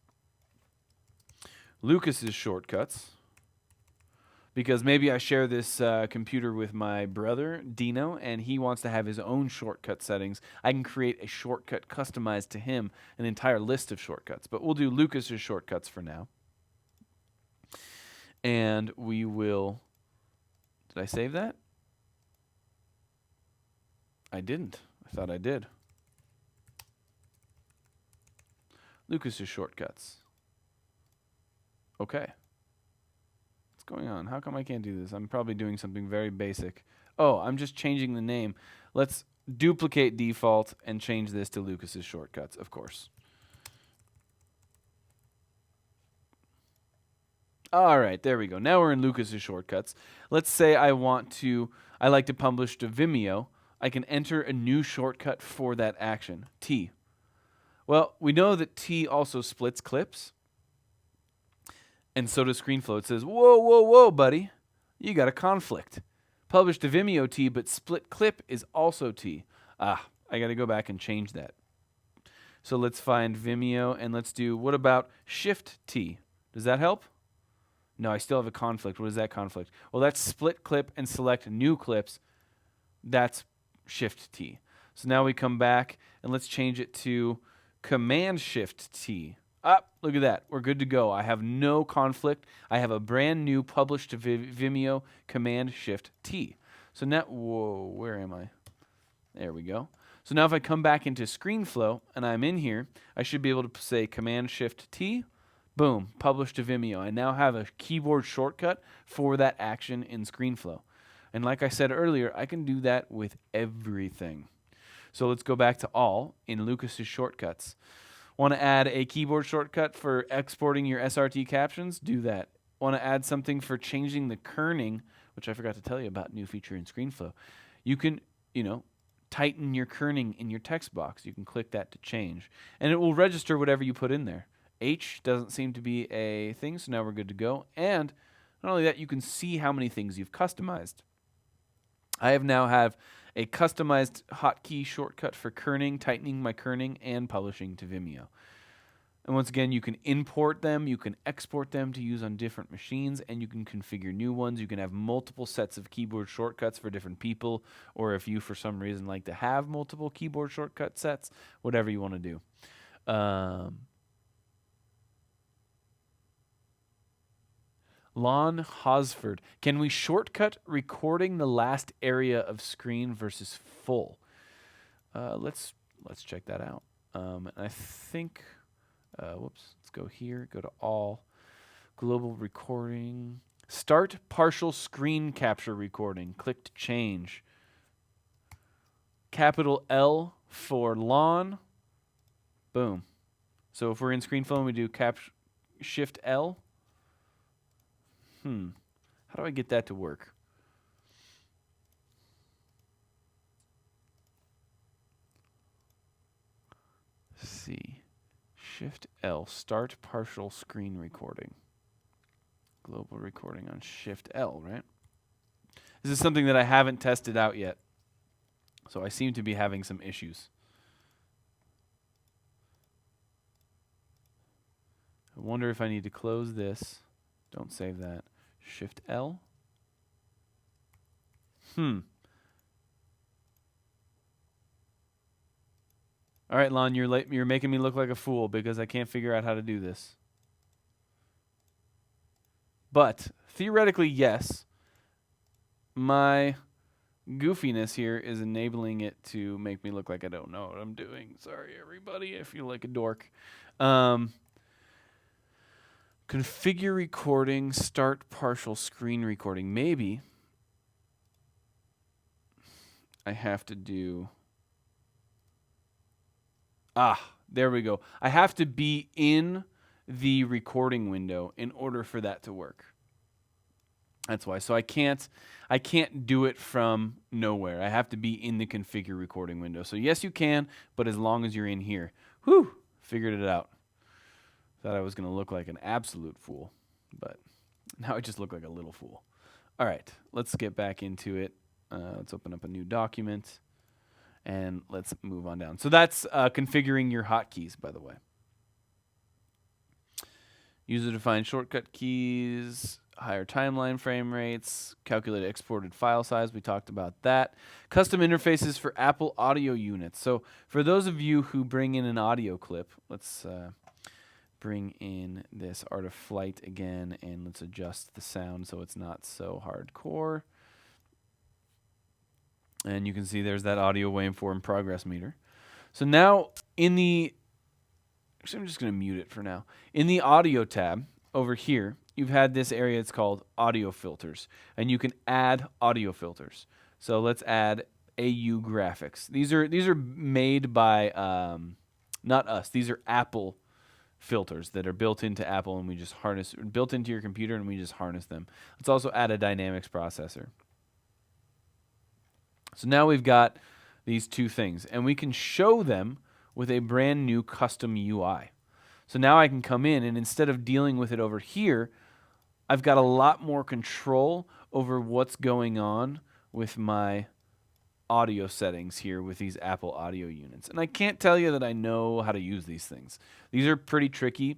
Lucas's Shortcuts, because maybe I share this computer with my brother, Dino, and he wants to have his own shortcut settings. I can create a shortcut customized to him, an entire list of shortcuts. But we'll do Lucas's Shortcuts for now. And we will... Did I save that? I didn't. I thought I did. Lucas's Shortcuts. Okay. What's going on? How come I can't do this? I'm probably doing something very basic. Oh, I'm just changing the name. Let's duplicate default and change this to Lucas's Shortcuts, of course. All right, there we go. Now we're in Lucas's Shortcuts. Let's say I like to publish to Vimeo. I can enter a new shortcut for that action, T. Well, we know that T also splits clips, and so does ScreenFlow. It says, whoa, whoa, whoa, buddy, you got a conflict. Publish to Vimeo T, but split clip is also T. I got to go back and change that. So let's find Vimeo, and let's do, what about Shift T? Does that help? No, I still have a conflict. What is that conflict? Well, that's split clip and select new clips. That's Shift T. So now we come back and let's change it to Command Shift T. Look at that. We're good to go. I have no conflict. I have a brand new publish to Vimeo Command Shift T. So now, whoa, where am I? There we go. So now if I come back into ScreenFlow and I'm in here, I should be able to say Command Shift T. Boom, publish to Vimeo. I now have a keyboard shortcut for that action in ScreenFlow. And like I said earlier, I can do that with everything. So let's go back to all in Lucas's Shortcuts. Want to add a keyboard shortcut for exporting your SRT captions? Do that. Want to add something for changing the kerning, which I forgot to tell you about, new feature in ScreenFlow. You can, tighten your kerning in your text box. You can click that to change. And it will register whatever you put in there. H doesn't seem to be a thing, so now we're good to go. And not only that, you can see how many things you've customized. I now have a customized hotkey shortcut for kerning, tightening my kerning, and publishing to Vimeo. And once again, you can import them, you can export them to use on different machines, and you can configure new ones. You can have multiple sets of keyboard shortcuts for different people, or if you, for some reason, like to have multiple keyboard shortcut sets, whatever you want to do. Lon Hosford. Can we shortcut recording the last area of screen versus full? Let's check that out. And I think, let's go here, go to all, global recording, start partial screen capture recording, click to change. Capital L for Lon, boom. So if we're in ScreenFlow and we do Shift L, how do I get that to work? Let's see. Shift L, start partial screen recording. Global recording on Shift L, right? This is something that I haven't tested out yet. So I seem to be having some issues. I wonder if I need to close this. Don't save that. Shift L. All right, Lon, you're making me look like a fool because I can't figure out how to do this. But theoretically, yes. My goofiness here is enabling it to make me look like I don't know what I'm doing. Sorry, everybody. I feel like a dork. Configure recording, start partial screen recording. Maybe I have to do... there we go. I have to be in the recording window in order for that to work. That's why. So I can't do it from nowhere. I have to be in the configure recording window. So yes, you can, but as long as you're in here. Whew, figured it out. Thought I was going to look like an absolute fool, but now I just look like a little fool. All right, let's get back into it. Let's open up a new document, and let's move on down. So that's configuring your hotkeys, by the way. User-defined shortcut keys, higher timeline frame rates, calculate exported file size. We talked about that. Custom interfaces for Apple audio units. So for those of you who bring in an audio clip, let's bring in this Art of Flight again, and let's adjust the sound so it's not so hardcore. And you can see there's that audio waveform progress meter. So now in the... Actually, I'm just going to mute it for now. In the audio tab over here, you've had this area. It's called audio filters, and you can add audio filters. So let's add AU graphics. These are made by not us. These are Apple filters that are built into Apple, and we just built into your computer, and we just harness them. Let's also add a dynamics processor. So now we've got these two things, and we can show them with a brand new custom UI. So now I can come in, and instead of dealing with it over here, I've got a lot more control over what's going on with my audio settings here with these Apple audio units. And I can't tell you that I know how to use these things. These are pretty tricky.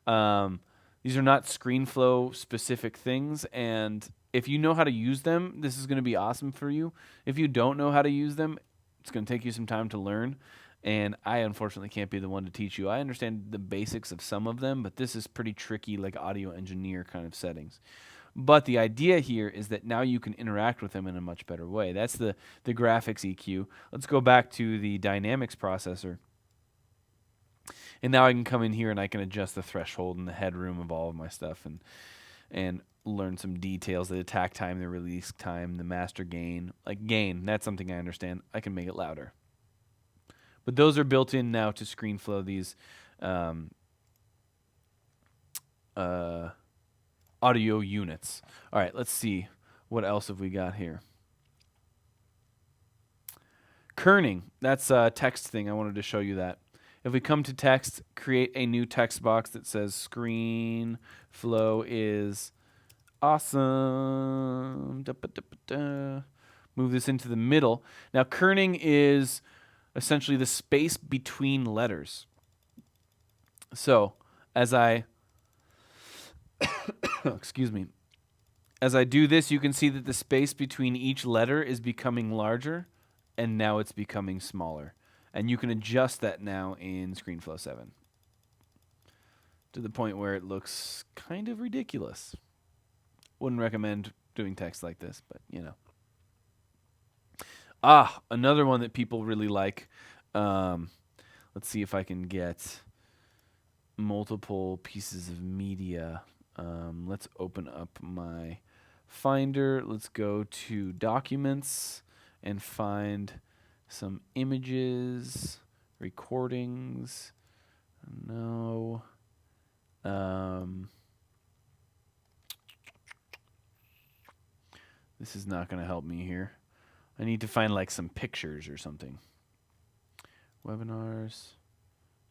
These are not ScreenFlow specific things, and if you know how to use them, this is going to be awesome for you. If you don't know how to use them, it's going to take you some time to learn. And I unfortunately can't be the one to teach you. I understand the basics of some of them, but this is pretty tricky, like audio engineer kind of settings. But the idea here is that now you can interact with them in a much better way. That's the graphics EQ. Let's go back to the dynamics processor. And now I can come in here and I can adjust the threshold and the headroom of all of my stuff and learn some details, the attack time, the release time, the master gain. Like gain, that's something I understand. I can make it louder. But those are built in now to ScreenFlow, these audio units. All right, let's see. What else have we got here? Kerning, that's a text thing. I wanted to show you that. If we come to text, create a new text box that says ScreenFlow is awesome. Move this into the middle. Now, kerning is essentially the space between letters. So, as I excuse me, as I do this, you can see that the space between each letter is becoming larger, and now it's becoming smaller. And you can adjust that now in ScreenFlow 7 to the point where it looks kind of ridiculous. wouldn't recommend doing text like this, but another one that people really like. Let's see if I can get multiple pieces of media. Let's open up my Finder. Let's go to Documents and find some images, recordings. No. This is not going to help me here. I need to find like some pictures or something. Webinars.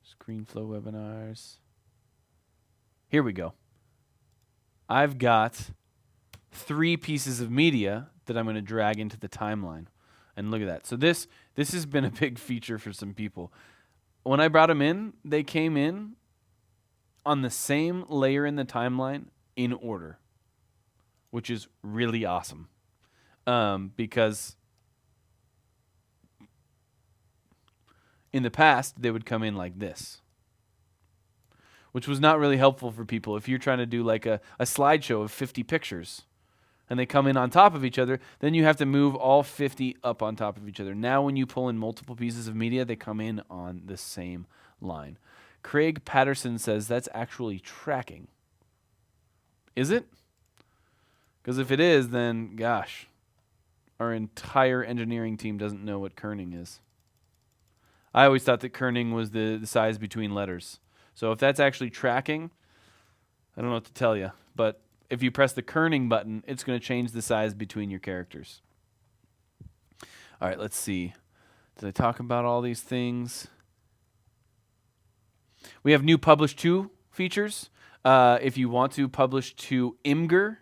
ScreenFlow webinars. Here we go. I've got 3 pieces of media that I'm going to drag into the timeline. And look at that. So this has been a big feature for some people. When I brought them in, they came in on the same layer in the timeline in order, which is really awesome. Because in the past, they would come in like this, which was not really helpful for people. If you're trying to do like a slideshow of 50 pictures and they come in on top of each other, then you have to move all 50 up on top of each other. Now when you pull in multiple pieces of media, they come in on the same line. Craig Patterson says that's actually tracking. Is it? Because if it is, then gosh, our entire engineering team doesn't know what kerning is. I always thought that kerning was the size between letters. So if that's actually tracking, I don't know what to tell you. But if you press the kerning button, it's going to change the size between your characters. All right, let's see. Did I talk about all these things? We have new publish to features. If you want to publish to Imgur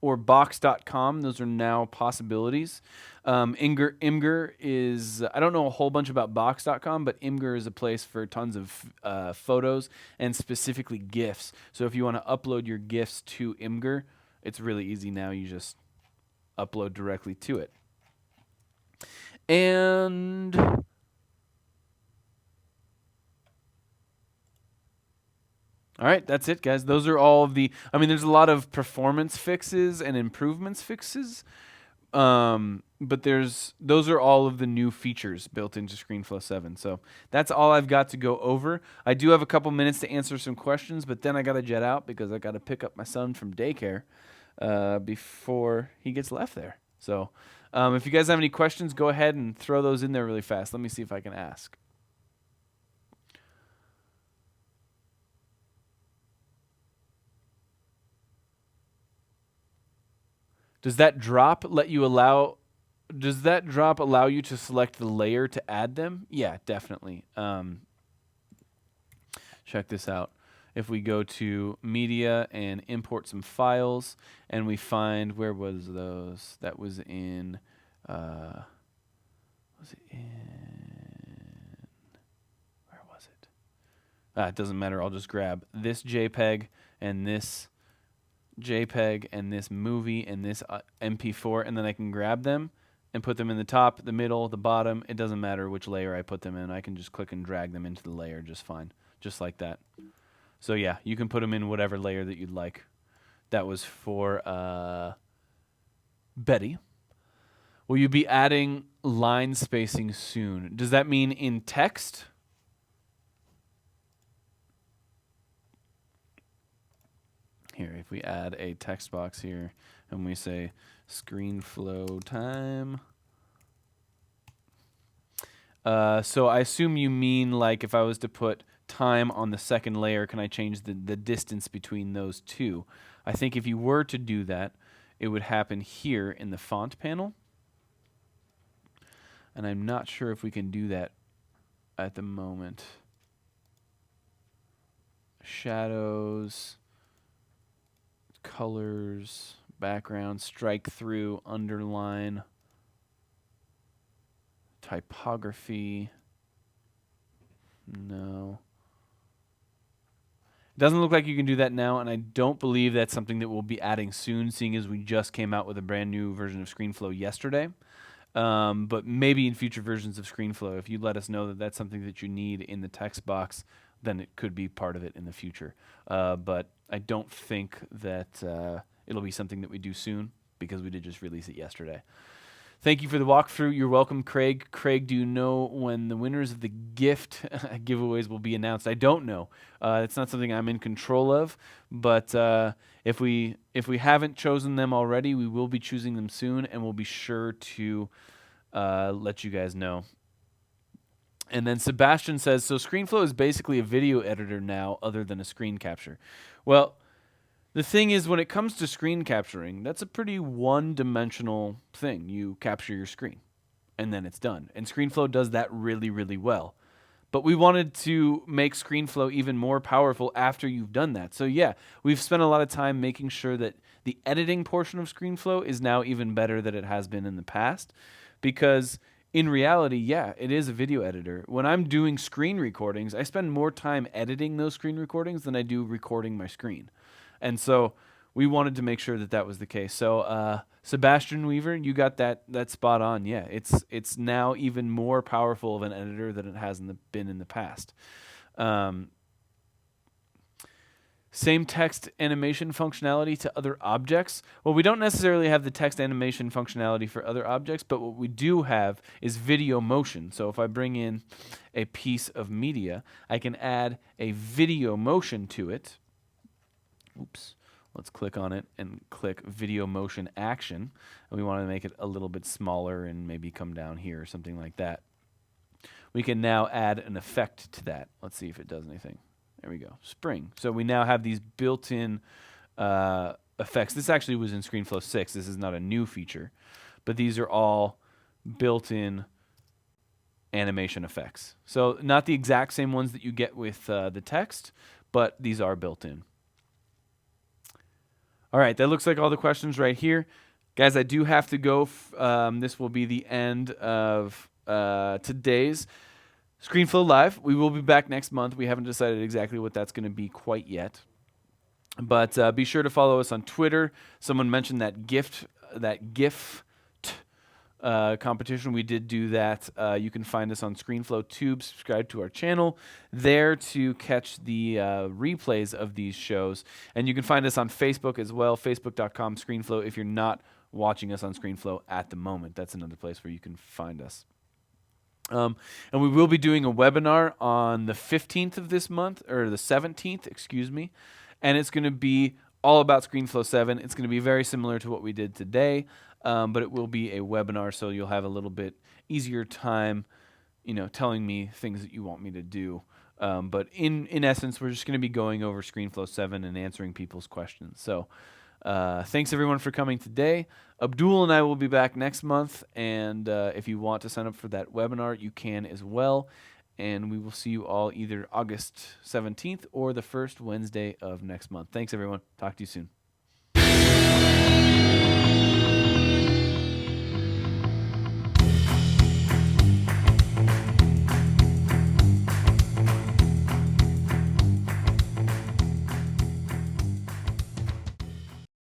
or box.com, those are now possibilities. Imgur is, I don't know a whole bunch about box.com, but Imgur is a place for tons of photos and specifically GIFs. So if you want to upload your GIFs to Imgur, it's really easy now. You just upload directly to it. And all right, that's it, guys. Those are all of the, there's a lot of performance fixes and improvements fixes, but those are all of the new features built into ScreenFlow 7. So that's all I've got to go over. I do have a couple minutes to answer some questions, but then I got to jet out because I got to pick up my son from daycare before he gets left there. So if you guys have any questions, go ahead and throw those in there really fast. Let me see if I can ask. Does that drop allow you to select the layer to add them? Yeah, definitely. Check this out. If we go to media and import some files and we find, where was those? That was in, where was it? It doesn't matter. I'll just grab this JPEG and this JPEG and this movie and this MP4, and then I can grab them and put them in the top, the middle, the bottom. It doesn't matter which layer I put them in. I can just click and drag them into the layer just fine, just like that. So yeah, you can put them in whatever layer that you'd like. That was for Betty. Will you be adding line spacing soon? Does that mean in text? Here, if we add a text box here and we say ScreenFlow time. So I assume you mean like if I was to put time on the second layer, can I change the distance between those two? I think if you were to do that, it would happen here in the font panel. And I'm not sure if we can do that at the moment. Shadows, colors, background, strike through, underline, typography. No. It doesn't look like you can do that now, and I don't believe that's something that we'll be adding soon, seeing as we just came out with a brand new version of ScreenFlow yesterday. But maybe in future versions of ScreenFlow, if you let us know that that's something that you need in the text box, then it could be part of it in the future. But I don't think that it'll be something that we do soon because we did just release it yesterday. Thank you for the walkthrough. You're welcome, Craig. Craig, do you know when the winners of the gift giveaways will be announced? I don't know. It's not something I'm in control of, but if we haven't chosen them already, we will be choosing them soon, and we'll be sure to let you guys know. And then Sebastian says, so ScreenFlow is basically a video editor now other than a screen capture. Well, the thing is, when it comes to screen capturing, that's a pretty one-dimensional thing. You capture your screen, and then it's done. And ScreenFlow does that really, really well. But we wanted to make ScreenFlow even more powerful after you've done that. So yeah, we've spent a lot of time making sure that the editing portion of ScreenFlow is now even better than it has been in the past, because in reality, yeah, it is a video editor. When I'm doing screen recordings, I spend more time editing those screen recordings than I do recording my screen. And so we wanted to make sure that that was the case. So Sebastian Weaver, you got that spot on. Yeah, it's now even more powerful of an editor than it has been in the past. Same text animation functionality to other objects. Well, we don't necessarily have the text animation functionality for other objects, but what we do have is video motion. So if I bring in a piece of media, I can add a video motion to it. Oops. Let's click on it and click video motion action. And we want to make it a little bit smaller and maybe come down here or something like that. We can now add an effect to that. Let's see if it does anything. There we go. Spring. So we now have these built-in effects. This actually was in ScreenFlow 6. This is not a new feature. But these are all built-in animation effects. So not the exact same ones that you get with the text, but these are built in. All right, that looks like all the questions right here. Guys, I do have to go. This will be the end of today's ScreenFlow Live. We will be back next month. We haven't decided exactly what that's going to be quite yet. But be sure to follow us on Twitter. Someone mentioned that GIF competition. We did do that. You can find us on ScreenFlow Tube. Subscribe to our channel there to catch the replays of these shows. And you can find us on Facebook as well, facebook.com/ScreenFlow if you're not watching us on ScreenFlow at the moment. That's another place where you can find us. And we will be doing a webinar on the 15th of this month, or the 17th, excuse me. And it's going to be all about ScreenFlow 7. It's going to be very similar to what we did today, but it will be a webinar, so you'll have a little bit easier time, telling me things that you want me to do. But in essence, we're just going to be going over ScreenFlow 7 and answering people's questions. So thanks everyone for coming today. Abdul and I will be back next month, and if you want to sign up for that webinar, you can as well. And we will see you all either August 17th or the first Wednesday of next month. Thanks, everyone. Talk to you soon.